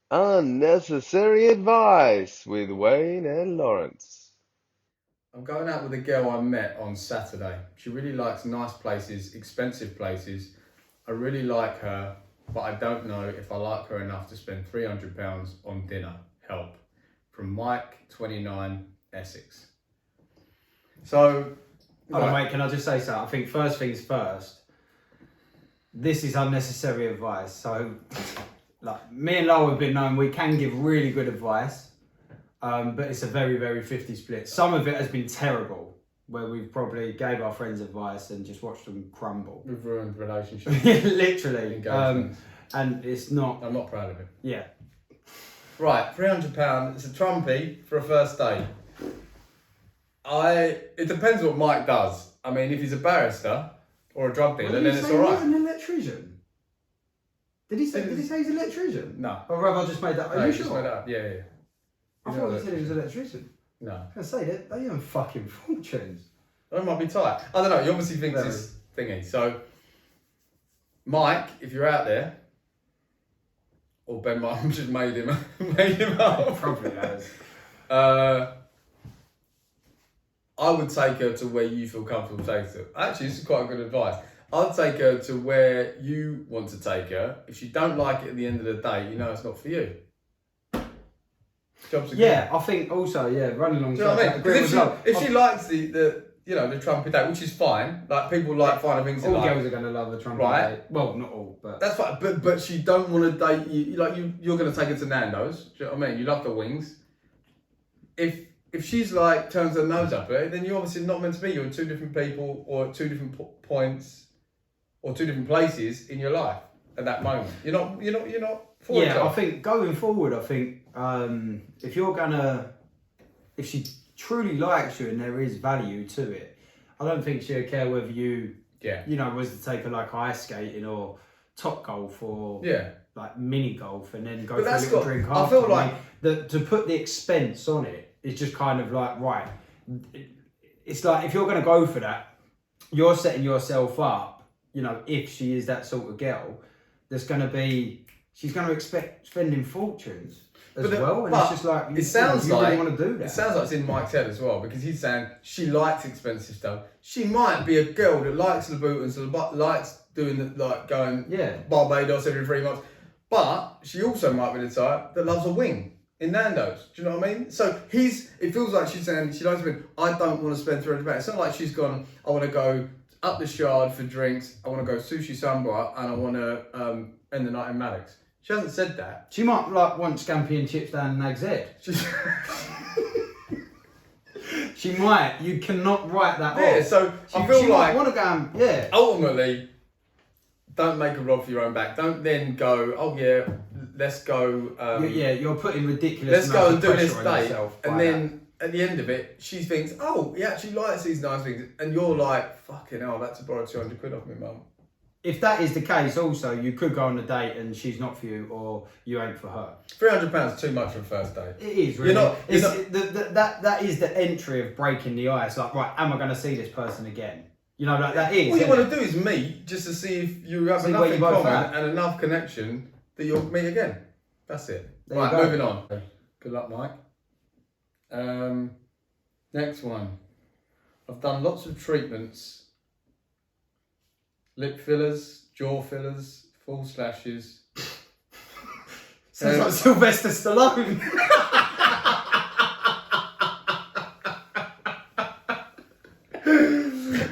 Unnecessary advice with Wayne and Lawrence. I'm going out with a girl I met on Saturday. She really likes nice places, expensive places. I really like her, but I don't know if I like her enough to spend £300 on dinner. Help. From Mike, 29, Essex. So, Hold on, right, mate, can I just say something? I think first things first, this is unnecessary advice. So, like, me and Lowell have been known, we can give really good advice, but it's a very, very 50 split. Some of it has been terrible, where we've probably gave our friends advice and just watched them crumble. we've ruined relationships. Literally. Engagements. And it's not... I'm not proud of it. Yeah. Right, £300. It's a trumpy for a first date. It depends what Mike does. I mean, if he's a barrister or a drug dealer, then it's all right. He's an electrician? Did he say he's an electrician? No. Or have I just made that? No, Are you he just sure? made that up. Yeah. I thought he said he was an electrician. No. I was going to say that they earn fucking fortunes. That might be tight. I don't know. He obviously thinks it's thingy. So, Mike, if you're out there, or Ben Martin just made him up. Probably has. I would take her to where you feel comfortable taking her. Actually, this is quite good advice. I'd take her to where you want to take her. If she don't like it at the end of the day, you know it's not for you. Jobs are good. Yeah, I think also, running alongside Do you know what I mean? that, Because if she likes the trumpet date, which is fine, like people like finding things all they like. girls are going to love the trumpet Right. date. Well, not all, but... That's fine, but she don't want to date you. You're going to take her to Nando's. Do you know what I mean? You love the wings. If she's like turns her nose up at it, then you're obviously not meant to be. You're two different people, or two different points, or two different places in your life at that moment. You're not. For each Yeah, other. I think going forward, if she truly likes you and there is value to it, I don't think she'll care whether you, was to take her like ice skating or top golf or like mini golf and then go for a little drink after. I feel like to put the expense on it is just kind of like, right, it's like if you're going to go for that, you're setting yourself up, if she is that sort of girl, she's going to expect spending fortunes as well. And it's just like, it sounds like really want to do that. It sounds like it's in Mike's head as well, because he's saying she likes expensive stuff. She might be a girl that likes the Louboutins, likes doing going Barbados every 3 months, but she also might be the type that loves a wing in Nando's. Do you know what I mean? So it feels like she's saying she likes a wing. I don't want to spend £300. It's not like she's gone, I want to go up the Shard for drinks, I want to go sushi samba, and I want to end the night in Maddox. She hasn't said that. She might want scampi and chips down Nag's Head. She might. You cannot write that off. Yeah, so I feel she like might want to go. Ultimately, don't make a rod for your own back. Don't then go, let's go. You're putting ridiculous. Let's go and do pressure this on date, yourself and by then at the end of it, she thinks, he actually likes these nice things, and you're like, fucking hell, that's to borrow 200 quid off me, mum. If that is the case, also you could go on a date and she's not for you, or you ain't for her. £300 is too much for a first date. It is really. That is the entry of breaking the ice. Like, right, am I going to see this person again? That is. All you want to do is meet, just to see if you have enough in common and enough connection that you'll meet again. That's it. Right, moving on. Good luck, Mike. Next one. I've done lots of treatments. Lip fillers, jaw fillers, full slashes. Sounds like Sylvester Stallone.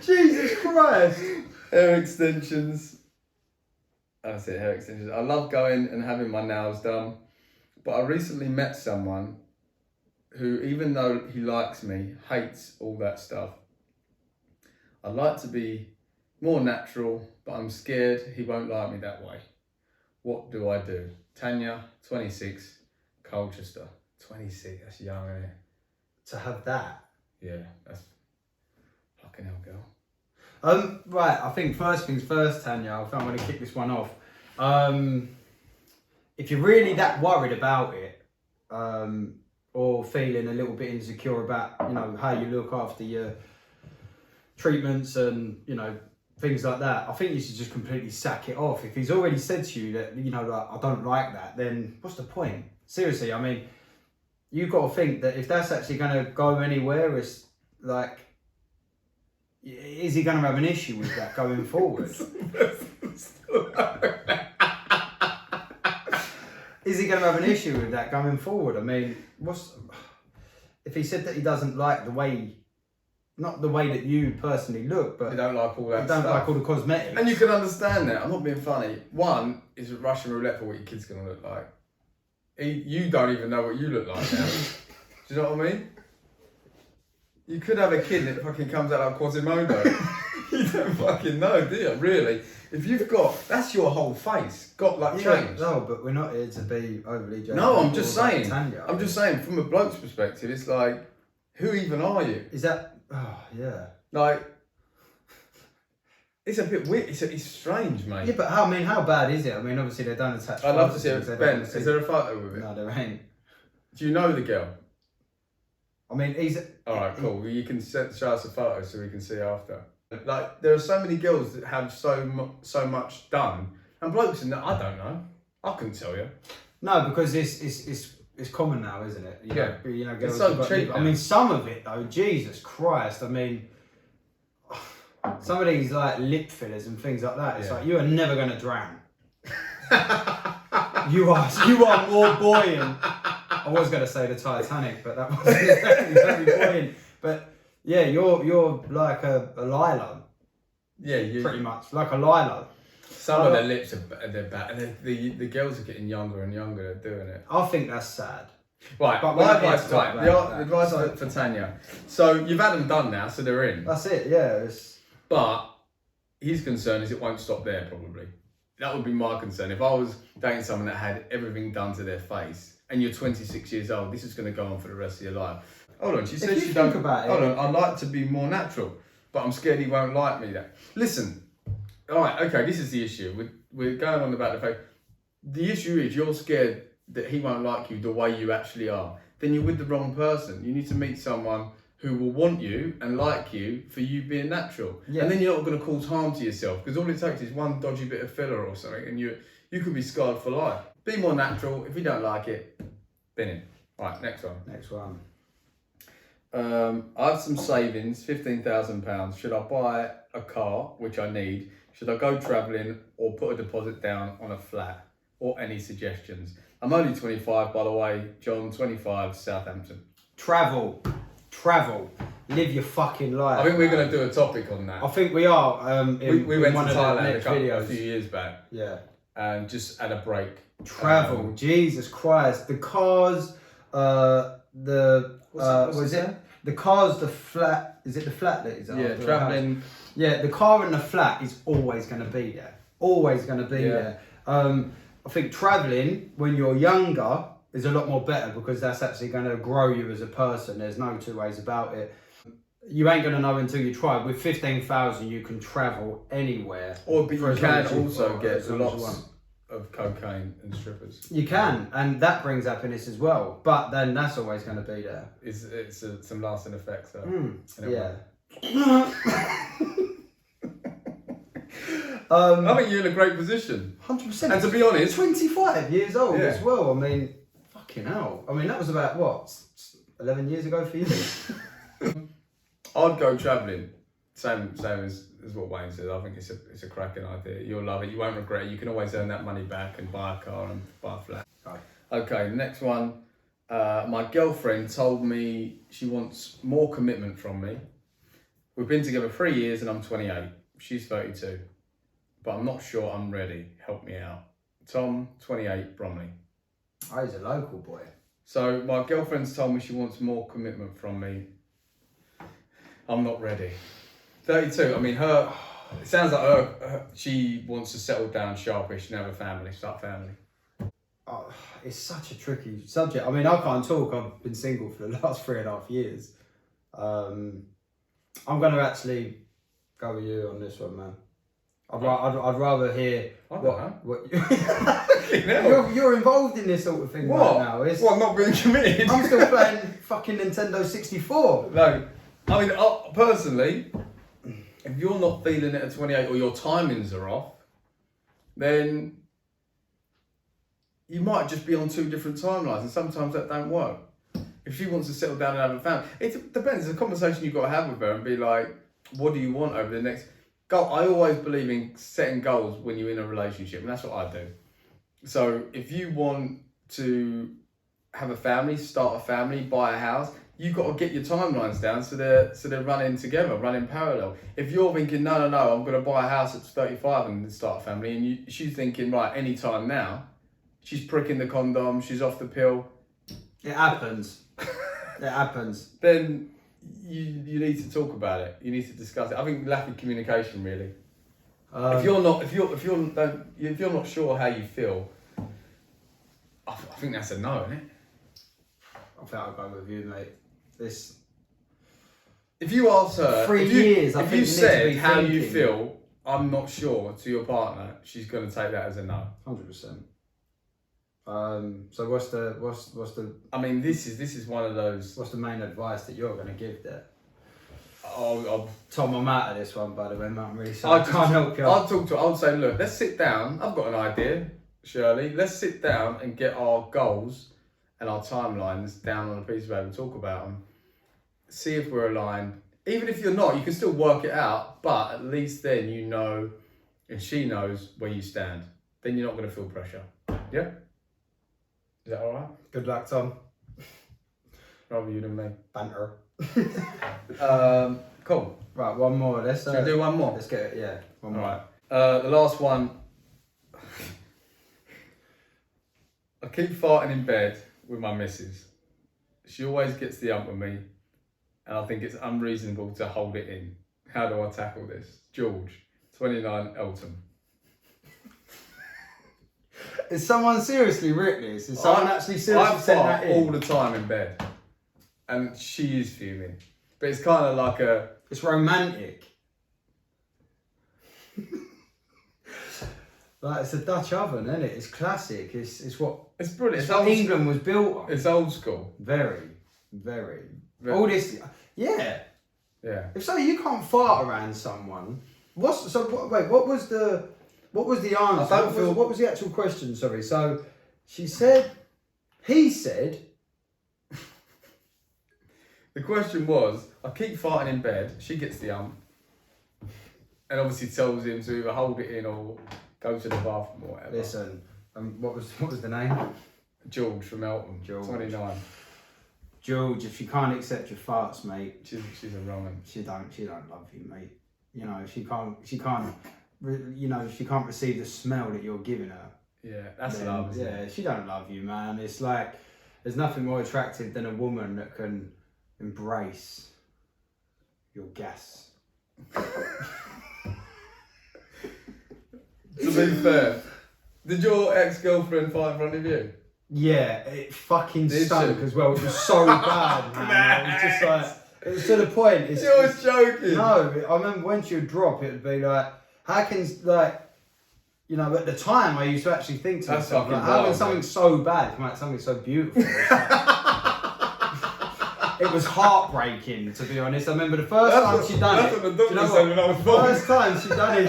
Jesus Christ. Hair extensions. That's it, hair extensions. I love going and having my nails done. But I recently met someone who, even though he likes me, hates all that stuff. I like to be more natural, but I'm scared he won't like me that way. What do I do? Tanya, 26, Colchester. 26, that's young, isn't it? To have that? Yeah, that's fucking hell, girl. Right, I think first things first, Tanya, I think I'm going to kick this one off. If you're really that worried about it, or feeling a little bit insecure about, how you look after your treatments and, things like that, I think you should just completely sack it off. If he's already said to you that, you know, like, I don't like that, then what's the point? Seriously, I mean, you've got to think that if that's actually going to go anywhere, it's like, is he going to have an issue with that going forward? Is he going to have an issue with that going forward? I mean, if he said that he doesn't like the way, not the way that you personally look, but you don't like all that you don't stuff. like all the cosmetics. And you can understand that. I'm not being funny. One is Russian roulette for what your kid's going to look like. You don't even know what you look like now. Do you know what I mean? You could have a kid that fucking comes out like Quasimodo. You don't fucking know, do you? Really? If you've got, that's your whole face. Got like changed. No, but we're not here to be overly judgmental. No, I'm just saying. Tanya. I'm just saying, from a bloke's perspective, it's like, who even are you? Is that? Oh yeah. Like, it's a bit weird. It's strange, mate. Yeah, but how bad is it? I mean, obviously they don't attach. I'd love to see photos, it. they don't Ben, see- is there a photo with it? No, there ain't. Do you know the girl? I mean, he's. All right, cool. Well, you can show us a photo so we can see after. Like, there are so many girls that have so much done, and blokes in that I don't know. I couldn't tell you. No, because it's common now, isn't it? You know, girls It's so have got cheap lip- I now. mean, some of it though, Jesus Christ! I mean, some of these like lip fillers and things like that. It's like you are never going to drown. you are more buoyant. I was going to say the Titanic, but that wasn't exactly very buoyant. But yeah, you're like a lilo. Yeah, you Pretty much like a lilo. Some of their lips are they're bad, and the girls are getting younger and younger doing it. I think that's sad. Right, But my we're not here advice, to talk right, about the that. advice So- for Tanya. So you've had them done now, so they're in. That's it. Yeah. But his concern is it won't stop there, probably. That would be my concern. If I was dating someone that had everything done to their face, and you're 26 years old, this is going to go on for the rest of your life. Hold on, she says you she think don't. about it- Hold on, I'd like to be more natural, but I'm scared he won't like me. That. Listen, all right, okay, this is the issue. We're going on about the fact. The issue is you're scared that he won't like you the way you actually are. Then you're with the wrong person. You need to meet someone who will want you and like you for you being natural. Yeah. And then you're not going to cause harm to yourself, because all it takes is one dodgy bit of filler or something and you could be scarred for life. Be more natural. If you don't like it, bin it. Right, next one. Next one. I have some savings, £15,000. Should I buy a car, which I need? Should I go travelling or put a deposit down on a flat? Or any suggestions? I'm only 25, by the way. John, 25, Southampton. Travel. Live your fucking life. I think we're going to do a topic on that. I think we are. We went to one of the Thailand next a videos. few years back Yeah. and just had a break. Travel. Jesus Christ. The cars. Was it? The car's the flat. Is it the flat that is? Yeah, after the travelling. house? Yeah, the car and the flat is always going to be there. Always going to be there. I think travelling when you're younger is a lot more better because that's actually going to grow you as a person. There's no two ways about it. You ain't going to know until you try. With 15,000, you can travel anywhere. But you for as can long as you- also for get as long as you lots want. of cocaine and strippers. You can, and that brings happiness as well. But then that's always going to be there. It's some lasting effects. Yeah. I think you're in a great position. 100%. And to be honest, 25 years old Yeah. as well. I mean, fucking hell. I mean, that was about what, 11 years ago for you? I'd go travelling. Same as what Wayne says. I think it's a cracking idea. You'll love it. You won't regret it. You can always earn that money back and buy a car and buy a flat. Right. Okay, next one. My girlfriend told me she wants more commitment from me. We've been together 3 years and I'm 28. She's 32. But I'm not sure I'm ready. Help me out. Tom, 28, Bromley. Oh, he's a local boy. So my girlfriend's told me she wants more commitment from me. I'm not ready. 32. I mean, it sounds like she wants to settle down sharpish and have a family, start a family. Oh, it's such a tricky subject. I mean, I can't talk. I've been single for the last 3.5 years. I'm going to actually go with you on this one, man. I'd rather hear what you're involved in this sort of thing right now. What, not being committed? I'm still playing fucking Nintendo 64. No, I mean, personally, if you're not feeling it at 28 or your timings are off, then you might just be on two different timelines, and sometimes that don't work. If she wants to settle down and have a family, it depends. It's a conversation you've got to have with her and be like, what do you want over the next goal? I always believe in setting goals when you're in a relationship, and that's what I do. So if you want to have a family, start a family, buy a house, you've got to get your timelines down so they're running together, running parallel. If you're thinking, no, I'm going to buy a house at 35 and start a family, and she's thinking, right, any time now, she's pricking the condom, she's off the pill. It happens. It happens. Then you need to talk about it. You need to discuss it. I think lack of communication, really. If you're not sure how you feel, I think that's a no, isn't it? I think I'll go with you, mate. If you ask her, 3 years, if you said how you feel, I'm not sure, to your partner, she's going to take that as a no. 100%. So what's the? I mean, this is one of those. What's the main advice that you're going to give there? Tom, I'm out of this one, by the way, mate. I'm really sorry. I can't help you. I'll talk to her. I'll say, look, let's sit down. I've got an idea, Shirley. Let's sit down and get our goals and our timelines down on a piece of paper and talk about them. See if we're aligned. Even if you're not, you can still work it out. But at least then you know, and she knows where you stand. Then you're not going to feel pressure. Yeah. Is that all right? Good luck, Tom. Rather you than me. Banter. Cool. Right, one more. Should we do one more? Let's get it. Yeah, one more. All right. The last one. I keep farting in bed with my missus. She always gets the ump with me, and I think it's unreasonable to hold it in. How do I tackle this? George, 29, Elton. Is someone seriously written this? Is someone actually seriously sent that in? all the time in bed, and she is fuming. But it's kind of like It's romantic. Like, it's a Dutch oven, isn't it? It's classic. It's what... It's brilliant. It's what England was built on. It's old school. Very. All this... Yeah. Yeah. If so, you can't fart around someone. What was the answer? What was the actual question? Sorry. So he said. The question was, I keep farting in bed. She gets the ump, and obviously tells him to either hold it in or go to the bathroom or whatever. Listen, what was the name? George from Elton. George. 29. George, if you can't accept your farts, mate, she's a wrong one. She don't love you, mate. You know, she can't receive the smell that you're giving her. Yeah, that's love. Yeah, it? She don't love you, man. It's like there's nothing more attractive than a woman that can embrace your gas. To be fair, did your ex-girlfriend fart in front of you? Yeah, it fucking stunk as well. It was so bad, man. It was just like, it was to the point. You're joking. No, I remember when she would drop, it would be like, how can, like, you know, at the time I used to actually think to myself, like, how can something so bad come out something so beautiful? It was heartbreaking, to be honest. I remember the first time she done it. The first time she done it.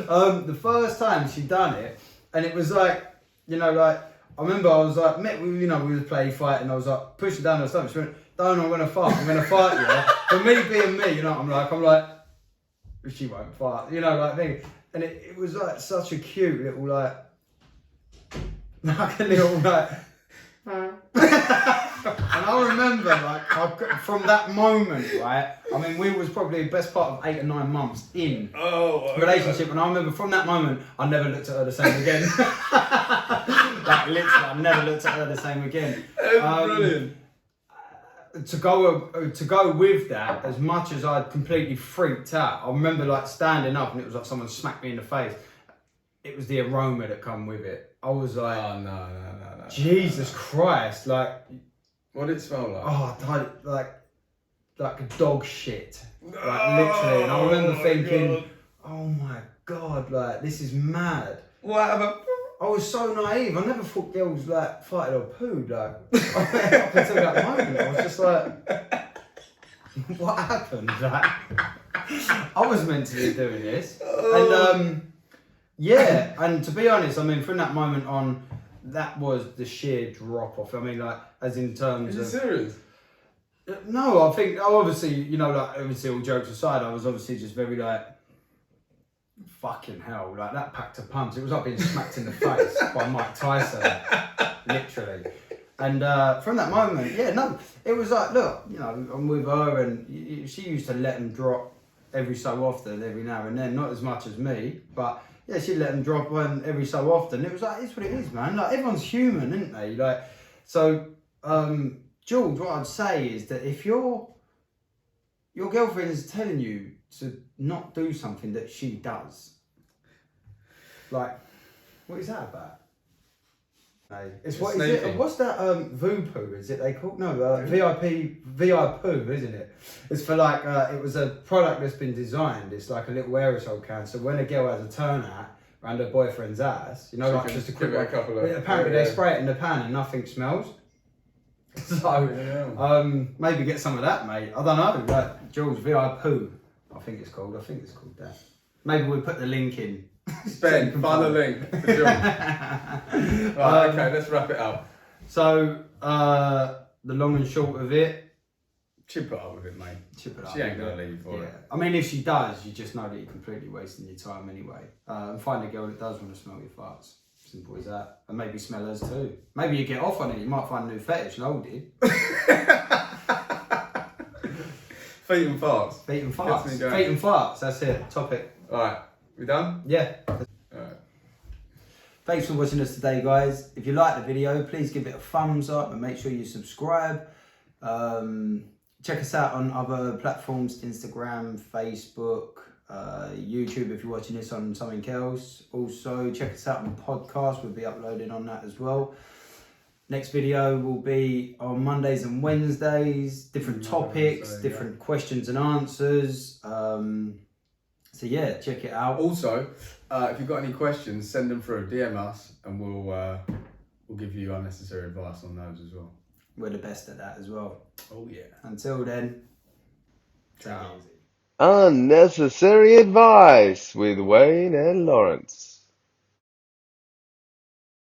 The first time she done it, and it was like, you know, like, I remember I was like, we was playing fight, and I was like, pushing down her stomach. She went, "Don't, I'm gonna fight, yeah." For me being me, you know, I'm like, she won't fight, you know, like thing. And it was like such a cute little like a little like. And I remember, like, from that moment, right? I mean, we was probably the best part of 8 or 9 months in relationship, and I remember from that moment, I never looked at her the same again. Like, literally, I never looked at her the same again. Brilliant. To go with that, as much as I'd completely freaked out, I remember like standing up, and it was like someone smacked me in the face. It was the aroma that come with it. I was like, oh no. Jesus Christ, like. What did it smell like? Oh, like a dog shit. Like, literally. And I remember thinking, God. Oh my God, like, this is mad. What about... I was so naive. I never thought girls, like, farted or pooed, like, up until that moment. I was just like, what happened? I was meant to be doing this, and yeah, and to be honest, I mean, from that moment on, that was the sheer drop off. I mean, like, as in terms Are you of. serious? No, I think obviously, you know, like obviously all jokes aside, I was obviously just very like, fucking hell, like that packed a punch. It was like being smacked in the face by Mike Tyson, literally. And from that moment, yeah, no, it was like, look, you know, I'm with her, and she used to let them drop every so often, every now and then, not as much as me, but yeah, she'd let them drop one every so often. It was like, it's what it is, man. Like, everyone's human, isn't they? Like, so, George, what I'd say is that if your girlfriend is telling you to not do something that she does, like, what is that about? It's what is it? What's that? Voopoo, is it they call? No, VIP, isn't it? It's for like it was a product that's been designed. It's like a little aerosol can. So when a girl has a turnout around her boyfriend's ass, you know, like just a quick one. Apparently they spray it in the pan and nothing smells. So maybe get some of that, mate. I don't know. Like Jules VIP, I think it's called. That. Maybe we'll put the link in. Ben, find the link for John. Right, okay, let's wrap it up. So, the long and short of it, chip it up with it, mate. Chip it up. She ain't gonna leave for it. I mean, if she does, you just know that you're completely wasting your time anyway. And find a girl that does want to smell your farts. Simple as that. And maybe smell hers too. Maybe you get off on it. You might find a new fetish. Noel did. Feet and farts. Feet and farts. Feet and farts. That's it. Topic. All right. We done? Yeah. Alright. Thanks for watching us today, guys. If you like the video, please give it a thumbs up and make sure you subscribe. Check us out on other platforms, Instagram, Facebook, YouTube if you're watching this on something else. Also, check us out on podcast. We'll be uploading on that as well. Next video will be on Mondays and Wednesdays. Different topics, different questions and answers. So yeah, check it out. Also, if you've got any questions, send them through. DM us, and we'll give you unnecessary advice on those as well. We're the best at that as well. Oh yeah. Until then, ciao. Unnecessary Advice with Wayne and Lawrence.